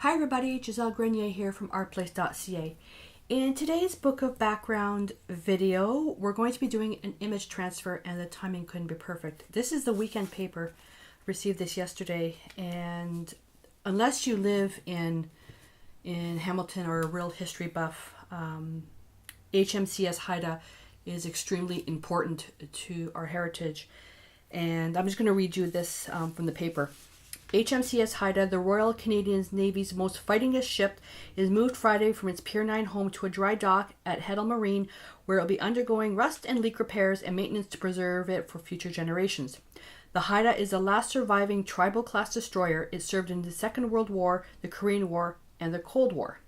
Hi everybody, Giselle Grenier here from ArtPlace.ca. In today's book of background video, we're going to be doing an image transfer and the timing couldn't be perfect. This is the weekend paper. Received this yesterday, and unless you live in Hamilton or a real history buff, HMCS Haida is extremely important to our heritage. And I'm just going to read you this from the paper. HMCS Haida, the Royal Canadian Navy's most fightingest ship, is moved Friday from its Pier 9 home to a dry dock at Heddle Marine, where it will be undergoing rust and leak repairs and maintenance to preserve it for future generations. The Haida is the last surviving tribal-class destroyer. It served in the Second World War, the Korean War, and the Cold War.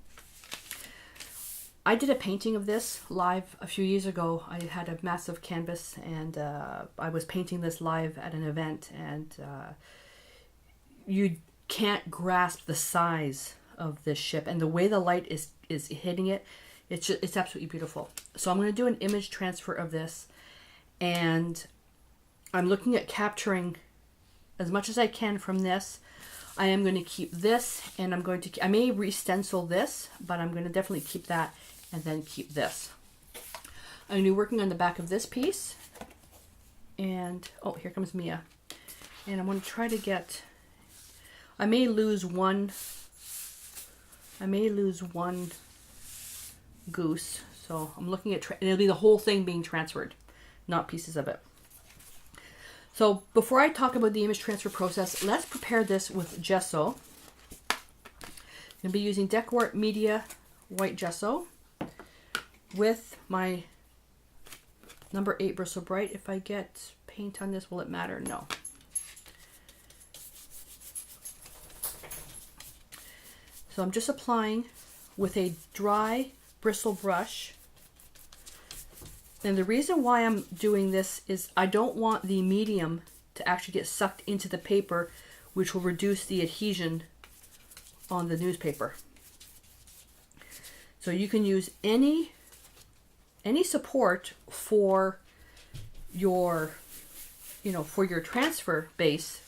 I did a painting of this live a few years ago. I had a massive canvas, and I was painting this live at an event, and you can't grasp the size of this ship and the way the light is hitting it. It's absolutely beautiful. So I'm going to do an image transfer of this, and I'm looking at capturing as much as I can from this. I am going to keep this, and I may re-stencil this, but I'm going to definitely keep that and then keep this. I'm going to be working on the back of this piece, and oh, here comes Mia. And I'm going to try to get, I may lose one goose, so I'm looking at, and it'll be the whole thing being transferred, not pieces of it. So before I talk about the image transfer process, let's prepare this with gesso. I'm going to be using Decor Media white gesso with my number 8 Bristle Bright. If I get paint on this, will it matter? No. So I'm just applying with a dry bristle brush. And the reason why I'm doing this is I don't want the medium to actually get sucked into the paper, which will reduce the adhesion on the newspaper. So you can use any support for your, for your transfer base.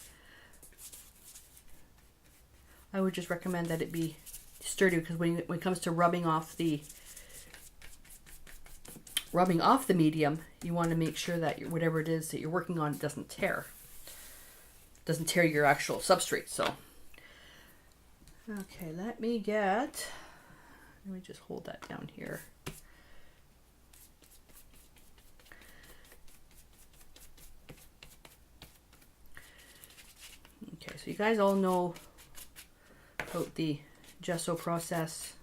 I would just recommend that it be sturdy, because when it comes to rubbing off the medium, you want to make sure that whatever it is that you're working on doesn't tear your actual substrate. So okay, let me just hold that down here. Okay, so you guys all know about the gesso process.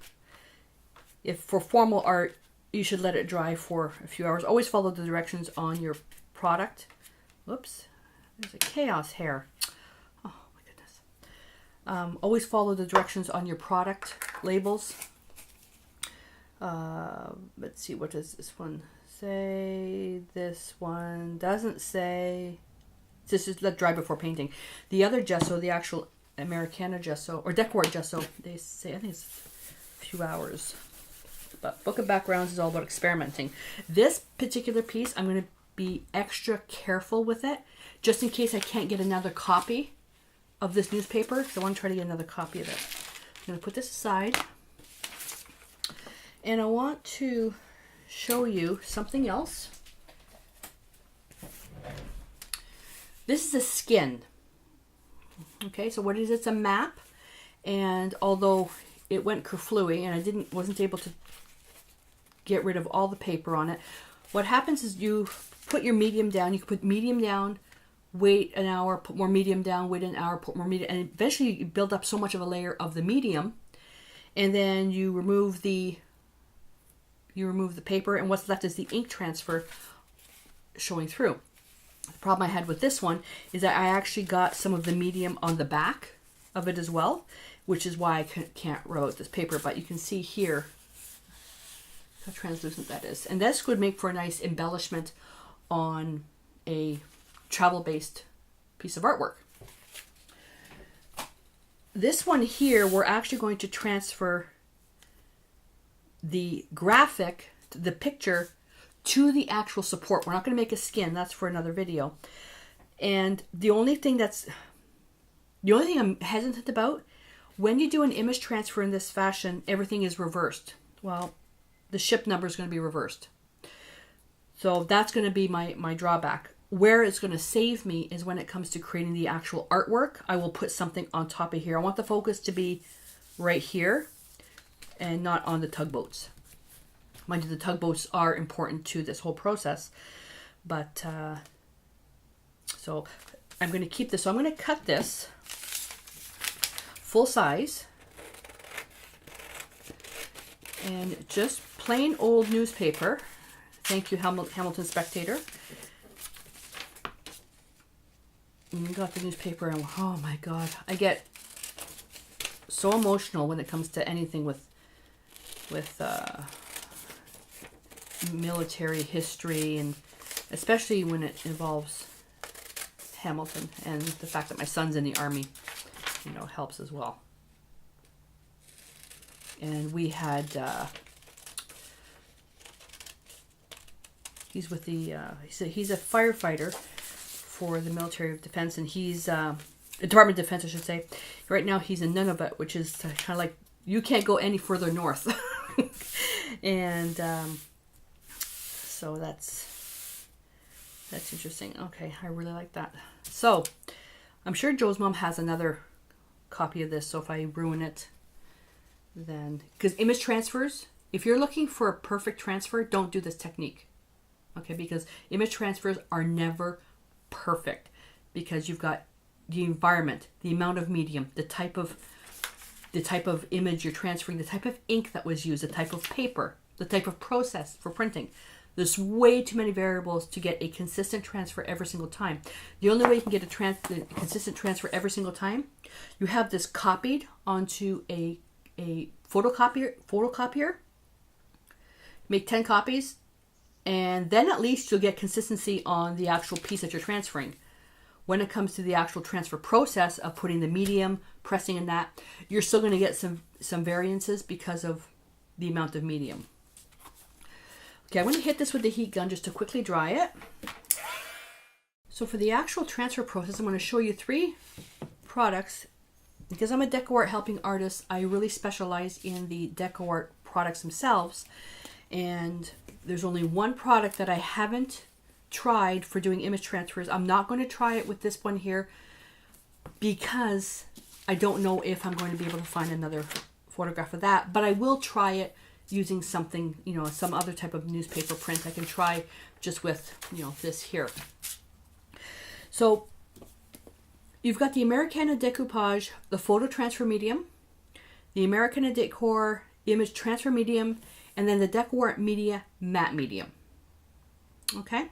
If for formal art, you should let it dry for a few hours. Always follow the directions on your product. Whoops, there's a chaos hair. Oh my goodness. Always follow the directions on your product labels. Let's see, what does this one say? This one doesn't say. This is let dry before painting. The other gesso, the actual Americana gesso or Decor gesso, they say, I think it's a few hours. But Book of Backgrounds is all about experimenting. This particular piece, I'm going to be extra careful with it, just in case I can't get another copy of this newspaper, because I want to try to get another copy of it. I'm going to put this aside, and I want to show you something else. This is a skin. Okay, so what it is, it's a map, and although it went kerflooey and I wasn't able to get rid of all the paper on it, what happens is you put your medium down. You can put medium down, wait an hour, put more medium down, wait an hour, put more medium, and eventually you build up so much of a layer of the medium, and then you remove the paper, and what's left is the ink transfer showing through. The problem I had with this one is that I actually got some of the medium on the back of it as well, which is why I can't roll out this paper. But you can see here how translucent that is. And this would make for a nice embellishment on a travel-based piece of artwork. This one here, we're actually going to transfer the graphic, the picture, to the actual support. We're not going to make a skin. That's for another video. And the only thing I'm hesitant about, When you do an image transfer in this fashion, everything is reversed. Well, the ship number is going to be reversed. So that's going to be my drawback. Where it's going to save me is when it comes to creating the actual artwork. I will put something on top of here. I want the focus to be right here and not on the tugboats. Mind you, the tugboats are important to this whole process. But, so I'm going to keep this. So I'm going to cut this full size. And just plain old newspaper. Thank you, Hamilton Spectator. And you got the newspaper, and oh my God, I get so emotional when it comes to anything with military history, and especially when it involves Hamilton, and the fact that my son's in the army, you know, helps as well. And we had he's with the he's a firefighter for the military of defense, and he's the Department of Defense, I should say. Right now he's in Nunavut, which is kind of like, you can't go any further north. And so that's interesting. Okay, I really like that. So I'm sure Joe's mom has another copy of this, so if I ruin it, then, because image transfers, if you're looking for a perfect transfer, don't do this technique. Okay, because image transfers are never perfect, because you've got the environment, the amount of medium, the type of image you're transferring, the type of ink that was used, the type of paper, the type of process for printing. There's way too many variables to get a consistent transfer every single time. The only way you can get a consistent transfer every single time, you have this copied onto a photocopier, make 10 copies, and then at least you'll get consistency on the actual piece that you're transferring. When it comes to the actual transfer process of putting the medium, pressing in that, you're still going to get some variances because of the amount of medium. Okay, I'm going to hit this with the heat gun just to quickly dry it. So for the actual transfer process, I'm going to show you 3 products. Because I'm a deco art helping artist, I really specialize in the deco art products themselves. And there's only one product that I haven't tried for doing image transfers. I'm not going to try it with this one here because I don't know if I'm going to be able to find another photograph of that, but I will try it using something, you know, some other type of newspaper print. I can try just with, you know, this here. So you've got the Americana Decoupage, the photo transfer medium, the Americana Decor image transfer medium, and then the Deco Art Media matte medium. Okay,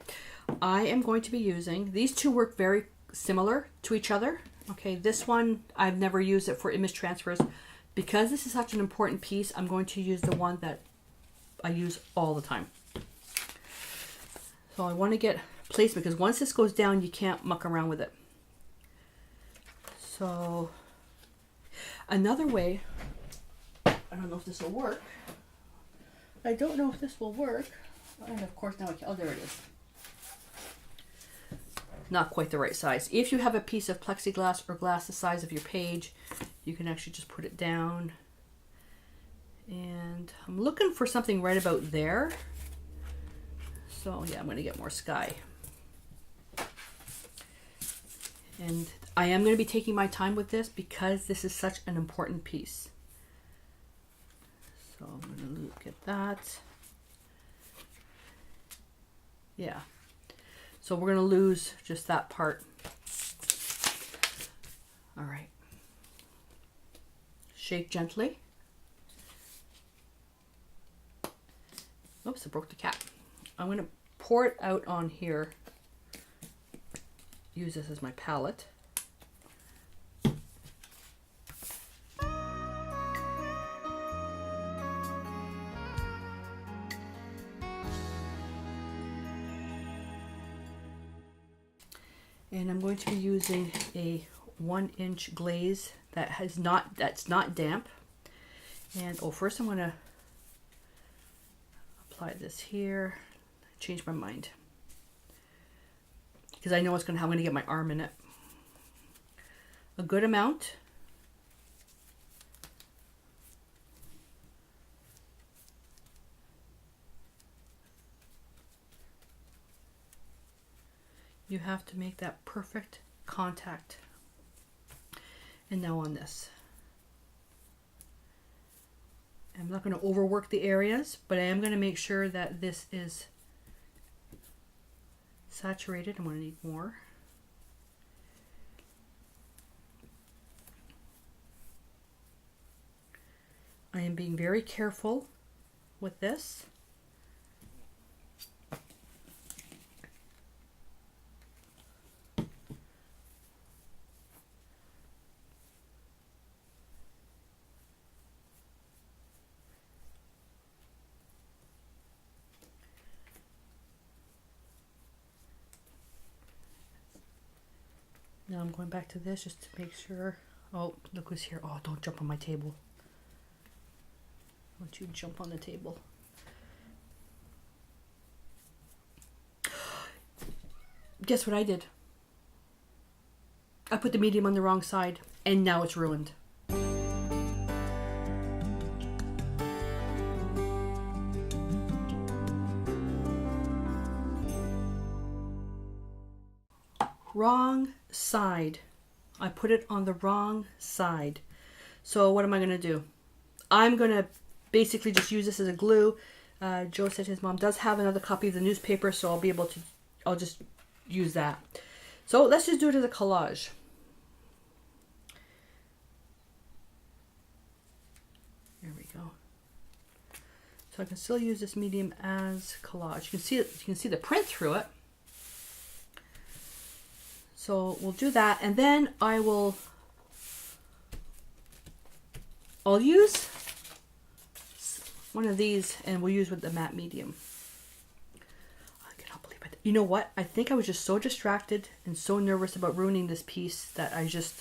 I am going to be using, these two work very similar to each other. Okay, this one, I've never used it for image transfers. Because this is such an important piece, I'm going to use the one that I use all the time. So I want to get placement, because once this goes down, you can't muck around with it. So another way, I don't know if this will work. I don't know if this will work. And of course now I can, oh, there it is. Not quite the right size. If you have a piece of plexiglass or glass the size of your page, you can actually just put it down. And I'm looking for something right about there. So yeah, I'm going to get more sky. And I am going to be taking my time with this because this is such an important piece. So I'm going to look at that. Yeah. So we're going to lose just that part. All right. Shake gently. Oops, I broke the cap. I'm going to pour it out on here. Use this as my palette. And I'm going to be using a 1-inch glaze that's not damp. And first I'm going to apply this here. Change my mind, because I know I'm going to get my arm in it. A good amount. You have to make that perfect contact. And now on this. I'm not going to overwork the areas, but I am going to make sure that this is saturated. I'm going to need more. I am being very careful with this. Now I'm going back to this just to make sure. Oh, look who's here. Oh, don't jump on my table. Don't you jump on the table. Guess what I did? I put the medium on the wrong side and now it's ruined. Wrong side. I put it on the wrong side. So what am I going to do? I'm going to basically just use this as a glue. Joe said his mom does have another copy of the newspaper, so I'll be able to, I'll just use that. So let's just do it as a collage. There we go. So I can still use this medium as collage. You can see the print through it. So we'll do that, and then I'll use one of these, and we'll use with the matte medium. I cannot believe it. You know what? I think I was just so distracted and so nervous about ruining this piece that I just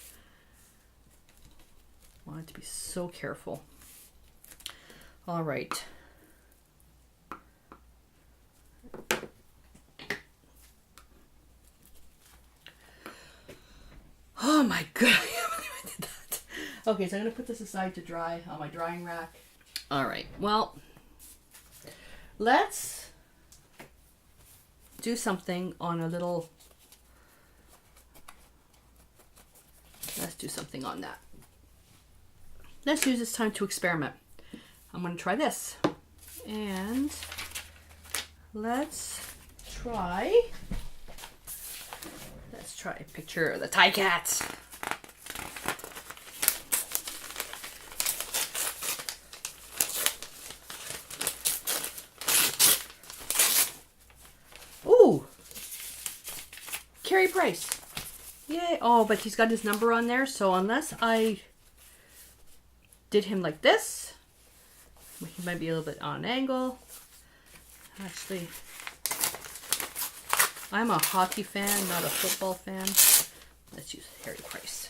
wanted to be so careful. All right. Oh my god, I can't believe I did that. Okay, so I'm going to put this aside to dry on my drying rack. All right, well, let's do something on a little, let's do something on that. Let's use this time to experiment. I'm going to try this. And let's try a picture of the Thai cats. Ooh, Carey Price. Yay. Oh, but he's got his number on there, so unless I did him like this, he might be a little bit on an angle. Actually, I'm a hockey fan, not a football fan. Let's use Carey Price.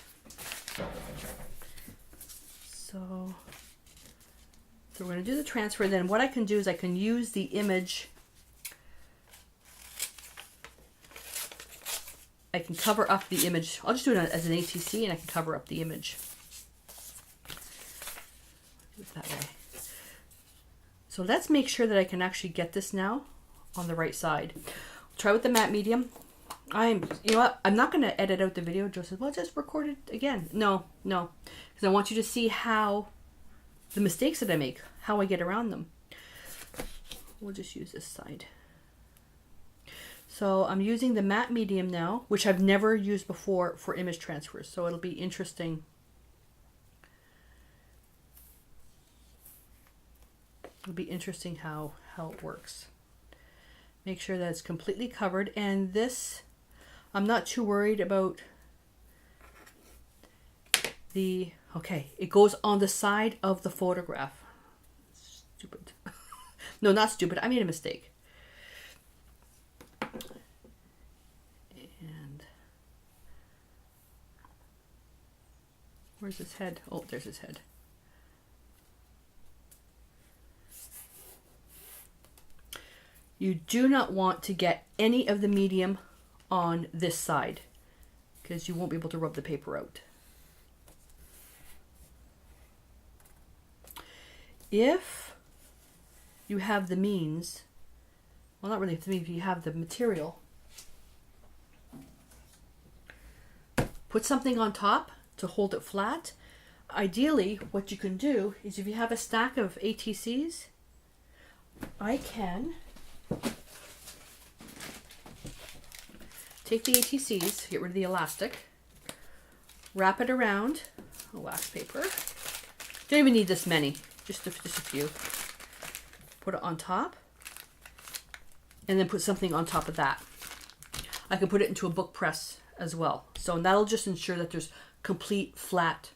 So we're going to do the transfer. Then what I can do is I can use the image. I can cover up the image. I'll just do it as an ATC, and I can cover up the image. Do it that way. So let's make sure that I can actually get this now on the right side. Try with the matte medium. You know what? I'm not going to edit out the video. Joe says, well, just record it again. No, because I want you to see how the mistakes that I make, how I get around them. We'll just use this side. So I'm using the matte medium now, which I've never used before for image transfers. So it'll be interesting. It'll be interesting how it works. Make sure that it's completely covered. And this, I'm not too worried about the, okay, it goes on the side of the photograph. Stupid. No, not stupid. I made a mistake. And where's his head? Oh, there's his head. You do not want to get any of the medium on this side because you won't be able to rub the paper out. If you have the means, well, not really the means, if you have the material, put something on top to hold it flat. Ideally, what you can do is if you have a stack of ATCs, I can take the ATCs, get rid of the elastic, wrap it around a wax paper. Don't even need this many, just a few. Put it on top, and then put something on top of that. I can put it into a book press as well. So that'll just ensure that there's complete flat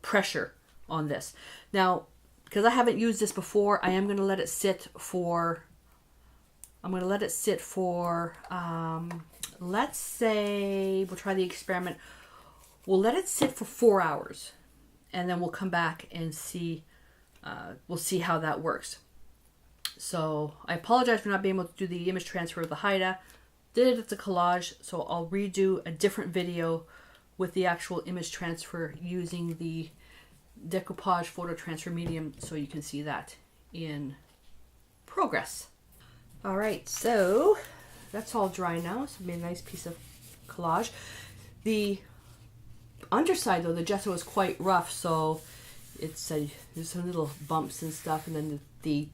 pressure on this. Now, because I haven't used this before, I am going to let it sit for, let's say, we'll try the experiment. We'll let it sit for 4 hours, and then we'll come back and see, we'll see how that works. So I apologize for not being able to do the image transfer of the Haida. Did it as a collage, so I'll redo a different video with the actual image transfer using the decoupage photo transfer medium, so you can see that in progress. All right, so that's all dry now. So it'll be a nice piece of collage. The underside though, the gesso is quite rough, so it's there's some little bumps and stuff, and then the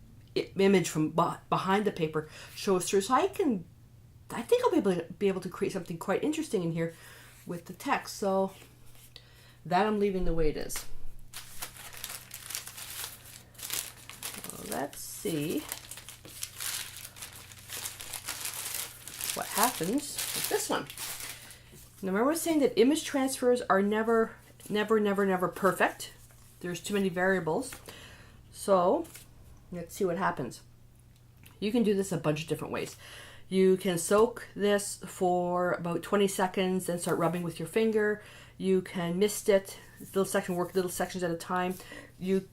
image from behind the paper shows through. So I think I'll be able to create something quite interesting in here with the text. So that I'm leaving the way it is. So let's see what happens with this one. Now remember I was saying that image transfers are never perfect. There's too many variables. So let's see what happens. You can do this a bunch of different ways. You can soak this for about 20 seconds, then start rubbing with your finger. You can mist it, work little sections at a time. You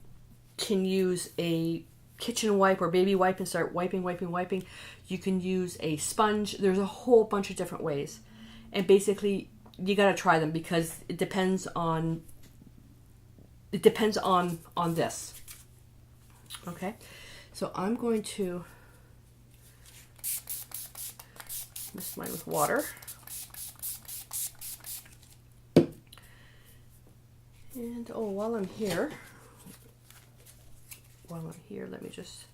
can use a kitchen wipe or baby wipe and start wiping. You can use a sponge. There's a whole bunch of different ways. And basically, you gotta try them because it depends on this. Okay, so I'm going to mist mine with water. And while I'm here, let me just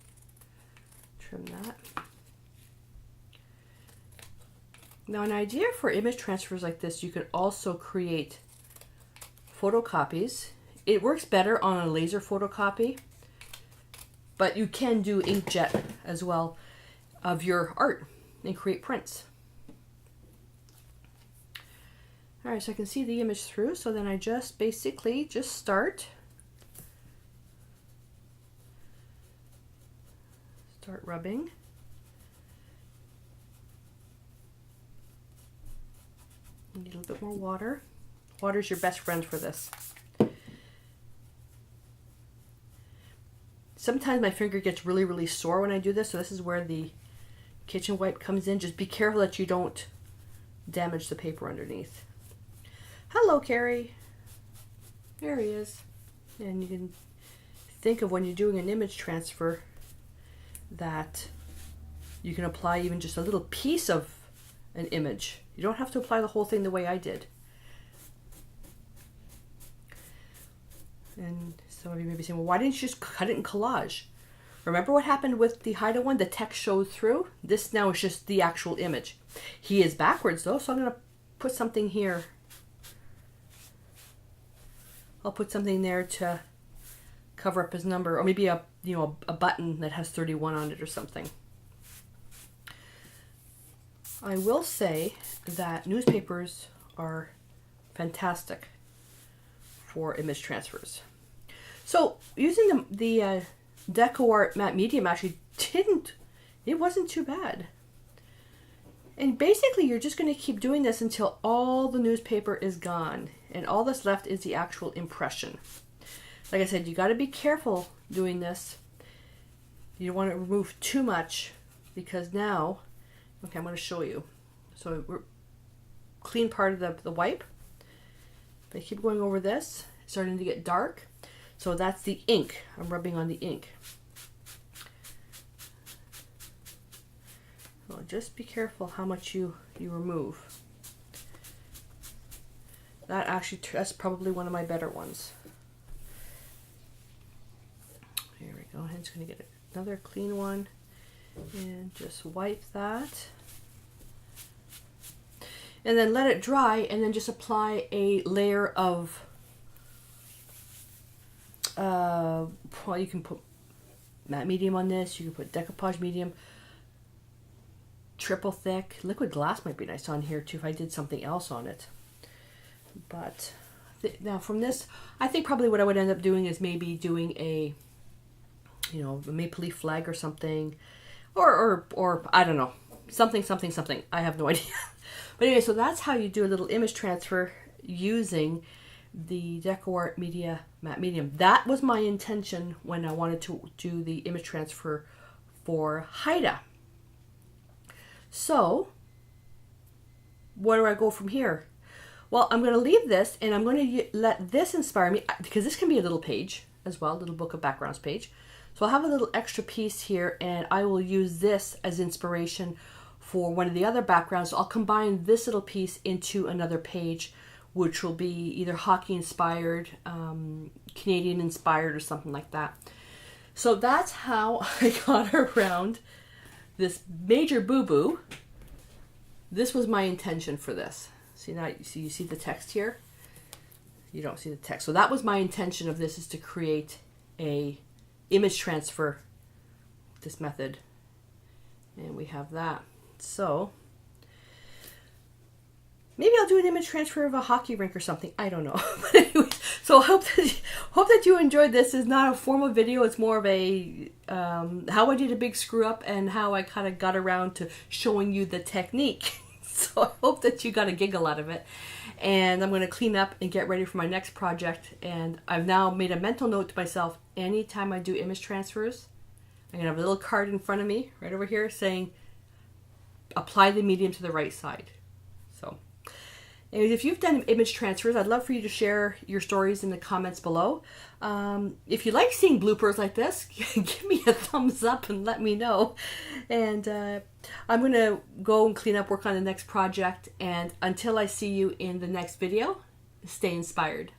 trim that. Now, an idea for image transfers like this, you can also create photocopies. It works better on a laser photocopy, but you can do inkjet as well of your art and create prints. All right, so I can see the image through, so then I just basically start rubbing. You need a little bit more water. Water's your best friend for this. Sometimes my finger gets really sore when I do this, so this is where the kitchen wipe comes in. Just be careful that you don't damage the paper underneath. Hello, Carrie. There he is. And you can think of when you're doing an image transfer that you can apply even just a little piece of an image. You don't have to apply the whole thing the way I did. And some of you may be saying, well, why didn't you just cut it in collage? Remember what happened with the Haida one? The text showed through. This now is just the actual image. He is backwards though, so I'm going to put something here. I'll put something there to cover up his number, or maybe a button that has 31 on it or something. I will say that newspapers are fantastic for image transfers. So using the DecoArt matte medium actually it wasn't too bad. And basically you're just going to keep doing this until all the newspaper is gone and all that's left is the actual impression. Like I said, you got to be careful doing this. You don't want to remove too much because now, okay, I'm going to show you. So we're clean part of the wipe. If I keep going over this, it's starting to get dark. So that's the ink. I'm rubbing on the ink. So just be careful how much you remove. That's probably one of my better ones. Here we go. I'm just going to get another clean one and just wipe that. And then let it dry, and then just apply a layer of, well, you can put matte medium on this, you can put decoupage medium, triple thick. Liquid glass might be nice on here too if I did something else on it. But now from this, I think probably what I would end up doing is maybe doing a, you know, a maple leaf flag or something, or I don't know, something. I have no idea. But anyway, so that's how you do a little image transfer using the DecoArt Media Matte Medium. That was my intention when I wanted to do the image transfer for Haida. So, where do I go from here? Well, I'm going to leave this, and I'm going to let this inspire me, because this can be a little page as well, a little book of backgrounds page. So I'll have a little extra piece here, and I will use this as inspiration for one of the other backgrounds. So I'll combine this little piece into another page, which will be either hockey inspired, Canadian inspired, or something like that. So that's how I got around this major boo-boo. This was my intention for this. See now, you see the text here? You don't see the text. So that was my intention of this, is to create a image transfer, this method. And we have that. So maybe I'll do an image transfer of a hockey rink or something. I don't know. But anyways, so I hope that you enjoyed this. It's not a formal video. It's more of a how I did a big screw up and how I kind of got around to showing you the technique. So I hope that you got a giggle out of it. And I'm going to clean up and get ready for my next project. And I've now made a mental note to myself, anytime I do image transfers, I'm going to have a little card in front of me right over here saying, apply the medium to the right side. So anyways, if you've done image transfers, I'd love for you to share your stories in the comments below. If you like seeing bloopers like this, give me a thumbs up and let me know. And I'm going to go and clean up, work on the next project. And until I see you in the next video, stay inspired.